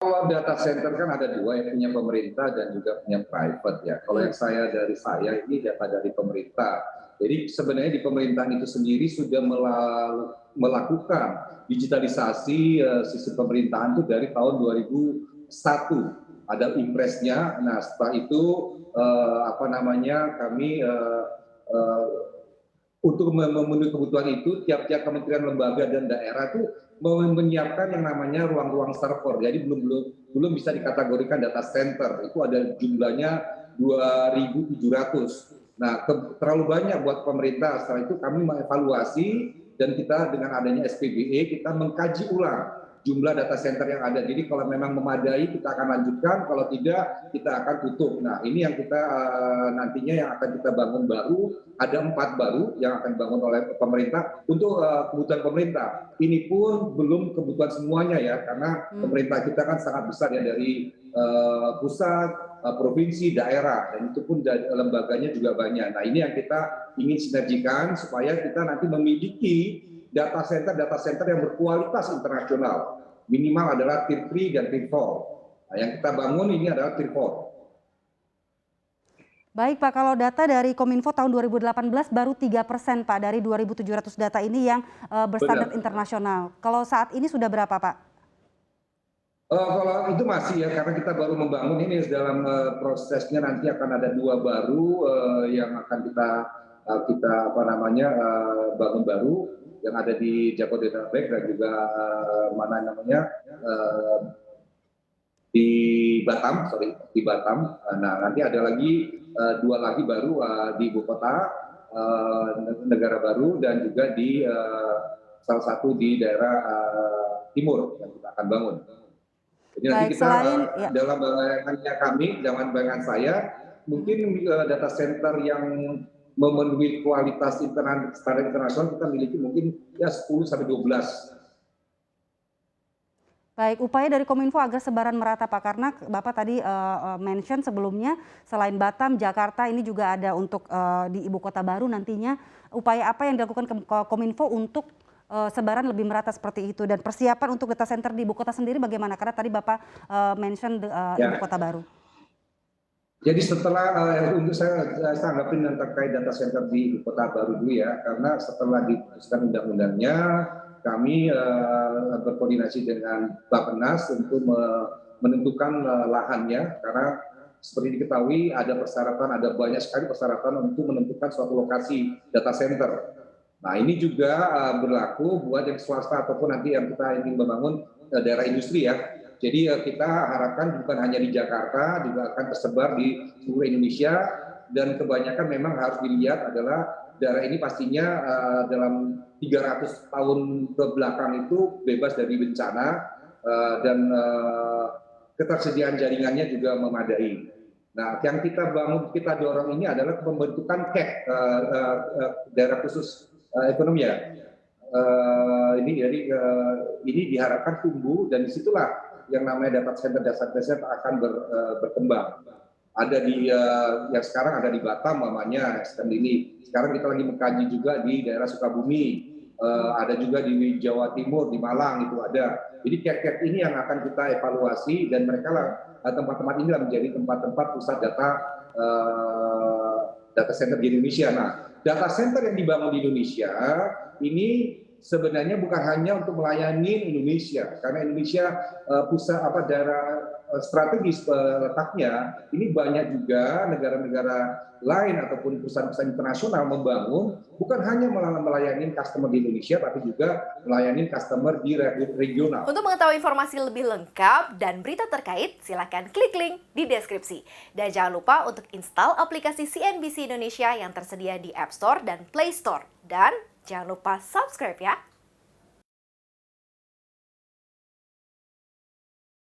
Kalau data center kan ada dua, yang punya pemerintah dan juga punya private ya. Kalau yang dari saya ini data dari pemerintah. Jadi sebenarnya di pemerintahan itu sendiri sudah melakukan digitalisasi sistem pemerintahan itu dari tahun 2001. Ada impresnya. Nah setelah itu kami untuk memenuhi kebutuhan itu, tiap-tiap kementerian, lembaga, dan daerah itu menyiapkan yang namanya ruang-ruang server. Jadi belum bisa dikategorikan data center. Itu ada jumlahnya 2.700. Nah, terlalu banyak buat pemerintah. Setelah itu kami mengevaluasi dan kita dengan adanya SPBE kita mengkaji ulang jumlah data center yang ada. Jadi kalau memang memadai kita akan lanjutkan, kalau tidak kita akan tutup. Nah ini yang kita nantinya yang akan kita bangun baru, ada 4 baru yang akan dibangun oleh pemerintah untuk kebutuhan pemerintah. Ini pun belum kebutuhan semuanya ya, karena pemerintah kita kan sangat besar ya, dari pusat, provinsi, daerah, dan itu pun lembaganya juga banyak. Nah ini yang kita ingin sinergikan supaya kita nanti memiliki data center yang berkualitas internasional. Minimal adalah Tier 3 dan Tier 4. Nah, yang kita bangun ini adalah Tier 4. Baik Pak, kalau data dari Kominfo tahun 2018 baru 3% Pak dari 2.700 data ini yang berstandar internasional. Kalau saat ini sudah berapa Pak? Kalau itu masih ya, karena kita baru membangun ini dalam prosesnya, nanti akan ada 2 baru yang akan kita bangun baru yang ada di Jabodetabek dan juga di Batam. Nah nanti ada lagi 2 lagi baru di ibu kota negara baru, dan juga di salah satu di daerah timur yang kita akan bangun. Jadi nanti kita dalam bayangan saya, mungkin data center yang memenuhi kualitas standar internasional kita miliki mungkin ya 10-12. Baik, upaya dari Kominfo agar sebaran merata Pak, karena Bapak tadi mention sebelumnya selain Batam, Jakarta ini juga ada untuk di ibu kota baru nantinya. Upaya apa yang dilakukan Kominfo untuk sebaran lebih merata seperti itu, dan persiapan untuk data center di ibu kota sendiri bagaimana? Karena tadi Bapak mention ibu kota baru. Jadi setelah untuk saya tanggapin yang terkait data center di ibu kota baru dulu ya, karena setelah diputuskan undang-undangnya, kami berkoordinasi dengan Bappenas untuk menentukan lahannya, karena seperti diketahui ada banyak sekali persyaratan untuk menentukan suatu lokasi data center. Nah ini juga berlaku buat yang swasta ataupun nanti yang kita ingin membangun daerah industri ya. Jadi kita harapkan bukan hanya di Jakarta, juga akan tersebar di seluruh Indonesia, dan kebanyakan memang harus dilihat adalah daerah ini pastinya dalam 300 tahun ke belakang itu bebas dari bencana, dan ketersediaan jaringannya juga memadai. Nah, yang kita dorong ini adalah pembentukan KEK, daerah khusus ekonomi ya. Ini diharapkan tumbuh, dan disitulah yang namanya data center akan berkembang. Ada yang sekarang ada di Batam namanya, sekarang kita lagi mengkaji juga di daerah Sukabumi, ada juga di Jawa Timur, di Malang itu ada. Jadi KEK ini yang akan kita evaluasi, dan mereka lah tempat-tempat ini menjadi tempat-tempat pusat data center di Indonesia. Nah, data center yang dibangun di Indonesia ini sebenarnya bukan hanya untuk melayani Indonesia, karena Indonesia daerah strategis letaknya, ini banyak juga negara-negara lain ataupun perusahaan-perusahaan internasional membangun, bukan hanya melayani customer di Indonesia, tapi juga melayani customer di regional. Untuk mengetahui informasi lebih lengkap dan berita terkait, silakan klik link di deskripsi. Dan jangan lupa untuk install aplikasi CNBC Indonesia yang tersedia di App Store dan Play Store. Dan jangan lupa subscribe ya.